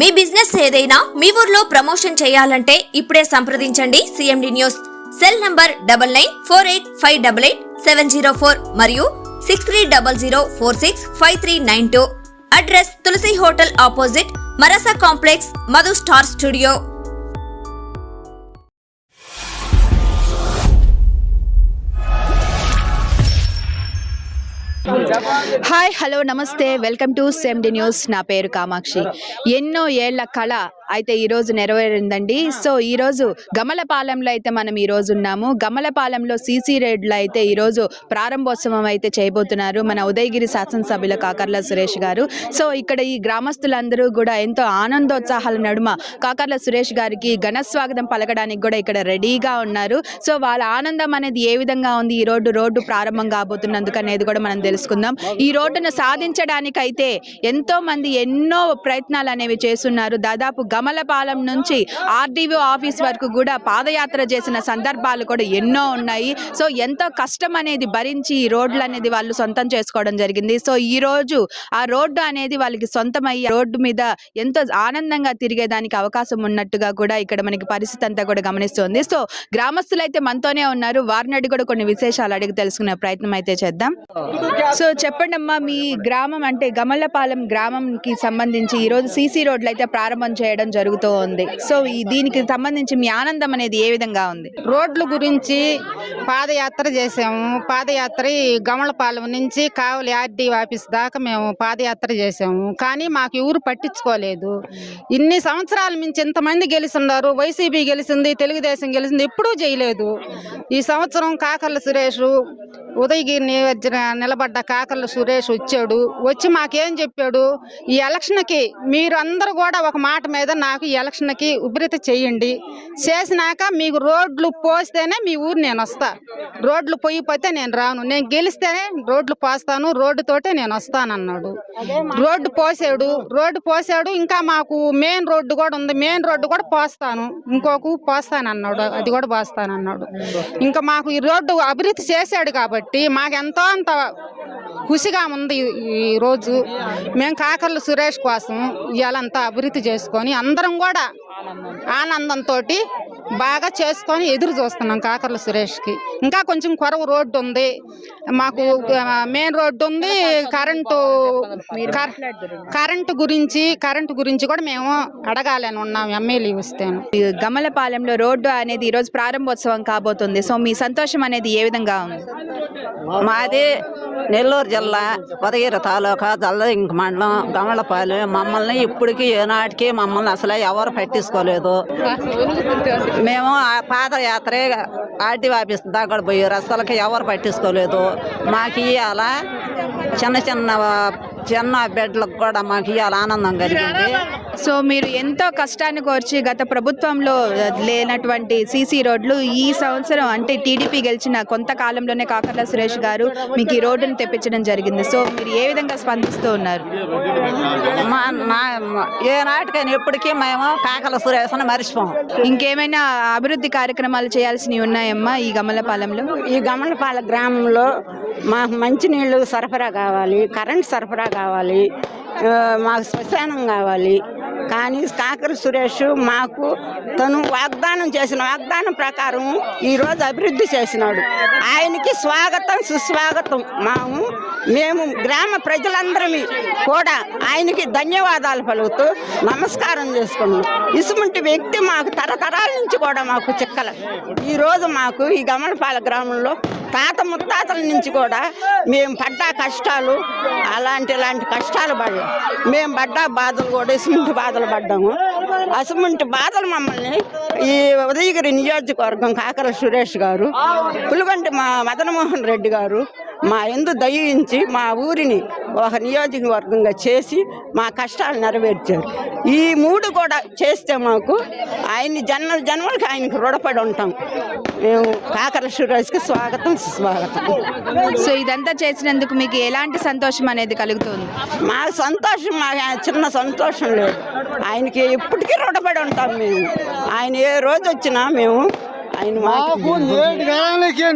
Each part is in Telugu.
మీ బిజినెస్ ఏదైనా మీ ఊర్లో ప్రమోషన్ చేయాలంటే ఇప్పుడే సంప్రదించండి సిఎండి న్యూస్. సెల్ నంబర్ 9948588704 మరియు 6300465392. Address Tulasi hotel opposite Marasa complex, Madhu star studio. Hi, hello, నమస్తే, వెల్కమ్ టు సిఎండి న్యూస్. నా పేరు కామాక్షి. ఎన్నో ఏళ్ల కళ అయితే ఈరోజు నెరవేరిందండి. సో ఈరోజు గమలపాలెంలో అయితే మనం ఈరోజు ఉన్నాము. గమలపాలెంలో సీసీ రోడ్లో అయితే ఈరోజు ప్రారంభోత్సవం అయితే చేయబోతున్నారు మన ఉదయగిరి శాసనసభ్యుల కాకర్ల సురేష్ గారు. సో ఇక్కడ ఈ గ్రామస్తులందరూ కూడా ఎంతో ఆనందోత్సాహాల నడుమ కాకర్ల సురేష్ గారికి ఘన స్వాగతం పలకడానికి కూడా ఇక్కడ రెడీగా ఉన్నారు. సో వాళ్ళ ఆనందం అనేది ఏ విధంగా ఉంది, ఈ రోడ్డు ప్రారంభం కాబోతున్నందుకు అనేది కూడా మనం తెలుసుకుందాం. ఈ రోడ్డును సాధించడానికైతే ఎంతో మంది ఎన్నో ప్రయత్నాలు అనేవి చేస్తున్నారు. దాదాపు గమలపాలెం నుంచి ఆర్డీఓ ఆఫీస్ వరకు కూడా పాదయాత్ర చేసిన సందర్భాలు కూడా ఎన్నో ఉన్నాయి. సో ఎంతో కష్టం అనేది భరించి ఈ రోడ్లు అనేది వాళ్ళు సొంతం చేసుకోవడం జరిగింది. సో ఈ రోజు ఆ రోడ్డు అనేది వాళ్ళకి సొంతమయ్యి రోడ్డు మీద ఎంతో ఆనందంగా తిరిగేదానికి అవకాశం ఉన్నట్టుగా కూడా ఇక్కడ మనకి పరిస్థితి అంతా కూడా గమనిస్తుంది. సో గ్రామస్తులు అయితే మనతోనే ఉన్నారు. వారిని అడిగి కూడా కొన్ని విశేషాలు అడిగి తెలుసుకునే ప్రయత్నం అయితే చేద్దాం. సో చెప్పండి అమ్మా, మీ గ్రామం అంటే గమలపాలెం గ్రామంకి సంబంధించి ఈరోజు సీసీ రోడ్లు అయితే ప్రారంభం చేయడం జరుగుతూ ఉంది. సో దీనికి సంబంధించి మీ ఆనందం అనేది ఏ విధంగా ఉంది? రోడ్ల గురించి పాదయాత్ర చేసాము. పాదయాత్ర గమలపాలెం నుంచి కావలి ఆర్డీఓ ఆఫీస్ దాకా మేము పాదయాత్ర చేసాము. కానీ మాకు ఎవరు పట్టించుకోలేదు. ఇన్ని సంవత్సరాల నుంచి ఇంతమంది గెలిచిన్నారు. వైసీపీ గెలిచింది, తెలుగుదేశం గెలిచింది, ఎప్పుడూ చేయలేదు. ఈ సంవత్సరం కాకర్ల సురేష్ ఉదయగిరి నిలబడ్డ కాకర్ల సురేష్ వచ్చి మాకేం చెప్పాడు, ఈ ఎలక్షన్కి మీరు అందరూ కూడా ఒక మాట మీద నాకు ఈ ఎలక్షన్కి ఉభ్రత చేయండి, చేసినాక మీకు రోడ్లు పోస్తేనే మీ ఊరు నేను వస్తా, రోడ్లు పోయిపోతే నేను రాను, నేను గెలిస్తేనే రోడ్లు పోస్తాను, రోడ్డుతోటే నేను వస్తానన్నాడు. రోడ్డు పోసాడు. ఇంకా మాకు మెయిన్ రోడ్డు కూడా ఉంది, మెయిన్ రోడ్డు కూడా పోస్తాను, ఇంకొక పోస్తానన్నాడు, అది కూడా పోస్తానన్నాడు. ఇంకా మాకు ఈ రోడ్డు అభివృద్ధి చేశాడు కాబట్టి మాకు ఎంతో అంత ఖుషిగా ఉంది. ఈరోజు మేము కాకర్ల సురేష్ కోసం ఇవాళంతా అభివృద్ధి చేసుకొని అందరం కూడా ఆనందంతో బాగా చేసుకొని ఎదురు చూస్తున్నాం కాకర్ల సురేష్కి. ఇంకా కొంచెం కొరవ రోడ్డు ఉంది, మాకు మెయిన్ రోడ్డు ఉంది, కరెంటు గురించి కూడా మేము అడగాలని ఉన్నాం ఎమ్మెల్యే వస్తేను. గమలపాలెంలో రోడ్డు అనేది ఈరోజు ప్రారంభోత్సవం కాబోతుంది. సో మీ సంతోషం అనేది ఏ విధంగా ఉంది? మాది నెల్లూరు జిల్లా ఉదయగిరి తాలూకా జల్లరింక మండలం గమలపాలెం. మమ్మల్ని ఇప్పటికీ ఏనాటికి మమ్మల్ని అసలు ఎవరు పట్టించుకోలేదు. మేము ఆ పాదయాత్ర ఆర్డీఓ ఆఫీస్ దాకా పోయారు, అసలుకి ఎవరు పట్టించుకోలేదు. మాకు ఇవాళ చిన్న బెడ్లకు కూడా మాకు ఇవాళ ఆనందం కలిగింది. సో మీరు ఎంతో కష్టాన్ని కోర్చి గత ప్రభుత్వంలో లేనటువంటి సీసీ రోడ్లు ఈ సంవత్సరం అంటే టీడీపీ గెలిచిన కొంతకాలంలోనే కాకర్ల సురేష్ గారు మీకు ఈ రోడ్డును తెప్పించడం జరిగింది. సో మీరు ఏ విధంగా స్పందిస్తూ ఉన్నారు? ఏ నాటికైనా ఎప్పటికీ మేము కాకర్ల సురేష్ని మర్చిపోం. ఇంకేమైనా అభివృద్ధి కార్యక్రమాలు చేయాల్సినవి ఉన్నాయమ్మా ఈ గమలపాలెంలో? ఈ గమలపాలెం గ్రామంలో మాకు మంచినీళ్ళు సరఫరా కావాలి, కరెంట్ సరఫరా కావాలి, మాకు శ్మశానం కావాలి. కానీ కాకర్ల సురేష్ మాకు తను వాగ్దానం చేసిన వాగ్దానం ప్రకారం ఈరోజు అభివృద్ధి చేసినాడు. ఆయనకి స్వాగతం సుస్వాగతం. మేము గ్రామ ప్రజలందరం కూడా ఆయనకి ధన్యవాదాలు పలుకుతూ నమస్కారం చేసుకున్నాం. ఇసుమంటి వ్యక్తి మాకు తరతరాల నుంచి కూడా మాకు చిక్కల. ఈరోజు మాకు ఈ గమలపాలెం గ్రామంలో తాత ముత్తాతల నుంచి కూడా మేము పడ్డ కష్టాలు ఇలాంటి కష్టాలు పడ్డాం. మేము పడ్డ బాధలు కూడా ఇసుమంటి బాధలు పడ్డాము. అసుమంటి బాధలు మమ్మల్ని ఈ ఉదయగిరి నియోజకవర్గం కాకర్ల సురేష్ గారు, పులిగంటి మా మదనమోహన్ రెడ్డి గారు మా యందు దయించి మా ఊరిని ఒక నియోజకవర్గంగా చేసి మా కష్టాలు నెరవేర్చారు. ఈ మూడు కూడా చేస్తే మాకు ఆయన్ని జన్మలకి ఆయనకి రుణపడి ఉంటాం. మేము కాకర్ల సురేష్కి స్వాగతం సుస్వాగతం. సో ఇదంతా చేసినందుకు మీకు ఎలాంటి సంతోషం అనేది కలుగుతుంది? మా సంతోషం, మా చిన్న సంతోషం లేదు. ఆయనకి ఎప్పటికీ రుణపడి ఉంటాం మేము. ఆయన ఏ రోజు వచ్చినా మేము ఆయన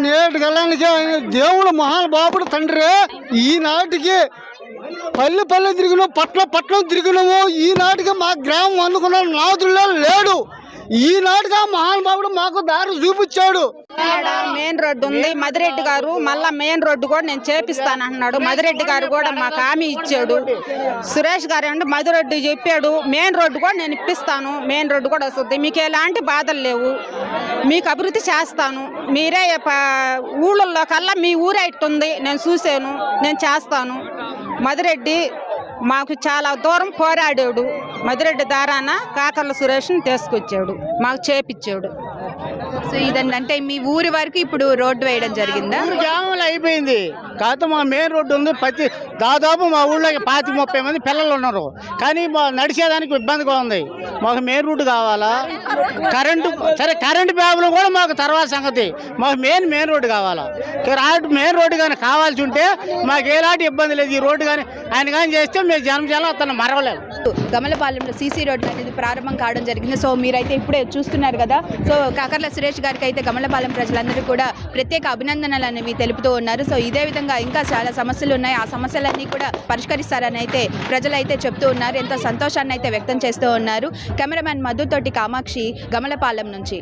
నేటి కాలానికి ఆయన దేవుడు మహానుభావుడు తండ్రి. ఈనాటికి పల్లె పల్లె తిరిగినాము, పట్నం తిరిగినాము. ఈనాటికి మా గ్రామం అనుకున్న నాదుల్లో లేడు. ఈనాటిగా మహానుభావుడు మాకు దారి చూపించాడు. మెయిన్ రోడ్డు ఉంది, మదిరెడ్డి గారు మళ్ళా మెయిన్ రోడ్డు కూడా నేను చేపిస్తానంటున్నాడు. మదిరెడ్డి గారు కూడా మాకు హామీ ఇచ్చాడు. సురేష్ గారు అంటే మదిరెడ్డి చెప్పాడు మెయిన్ రోడ్డు కూడా నేను ఇప్పిస్తాను, మెయిన్ రోడ్డు కూడా వస్తుంది, మీకు ఎలాంటి బాధలు లేవు, మీకు అభివృద్ధి చేస్తాను, మీరే ఊళ్ళల్లో కల్లా మీ ఊరే ఇట్టుంది, నేను చూశాను, నేను చేస్తాను. మదిరెడ్డి మాకు చాలా దూరం పోరాడాడు. మదిరెడ్డి దారాన కాకర్ల సురేష్ని తీసుకొచ్చాడు, మాకు చేపిచ్చాడు. సో ఇదండి, అంటే మీ ఊరి వరకు ఇప్పుడు రోడ్డు వేయడం జరిగిందా? గ్రామంలో అయిపోయింది. కాకపోతే మా మెయిన్ రోడ్డు ఉంది. దాదాపు మా ఊళ్ళో 25-30 మంది పిల్లలు ఉన్నారు. కానీ నడిచేదానికి ఇబ్బందిగా ఉంది. మాకు మెయిన్ రోడ్డు కావాలా, కరెంటు ప్రాబ్లం కూడా మాకు తర్వాత సంగతి. మాకు మెయిన్ రోడ్డు కావాలా. మెయిన్ రోడ్డు కానీ కావాల్సి ఉంటే మాకు ఎలాంటి ఇబ్బంది లేదు. ఈ రోడ్డు కానీ ఆయన కానీ చేస్తే మేము జనం అతను మరవలేము. గమలపాలెంలో సీసీ రోడ్డు అనేది ప్రారంభం కావడం జరిగింది. సో మీరైతే ఇప్పుడే చూస్తున్నారు కదా. సో కాకర్ల సురేష్ గారికి అయితే గమలపాలెం ప్రజలందరూ కూడా ప్రత్యేక అభినందనలు అనేవి తెలుపుతూ ఉన్నారు. సో ఇదే విధంగా ఇంకా చాలా సమస్యలు ఉన్నాయి, ఆ సమస్యలన్నీ కూడా పరిష్కరిస్తారని అయితే ప్రజలైతే చెప్తూ ఉన్నారు. ఎంతో సంతోషాన్ని అయితే వ్యక్తం చేస్తూ ఉన్నారు. కెమెరామ్యాన్ మధుతోటి కామాక్షి, గమలపాలెం నుంచి.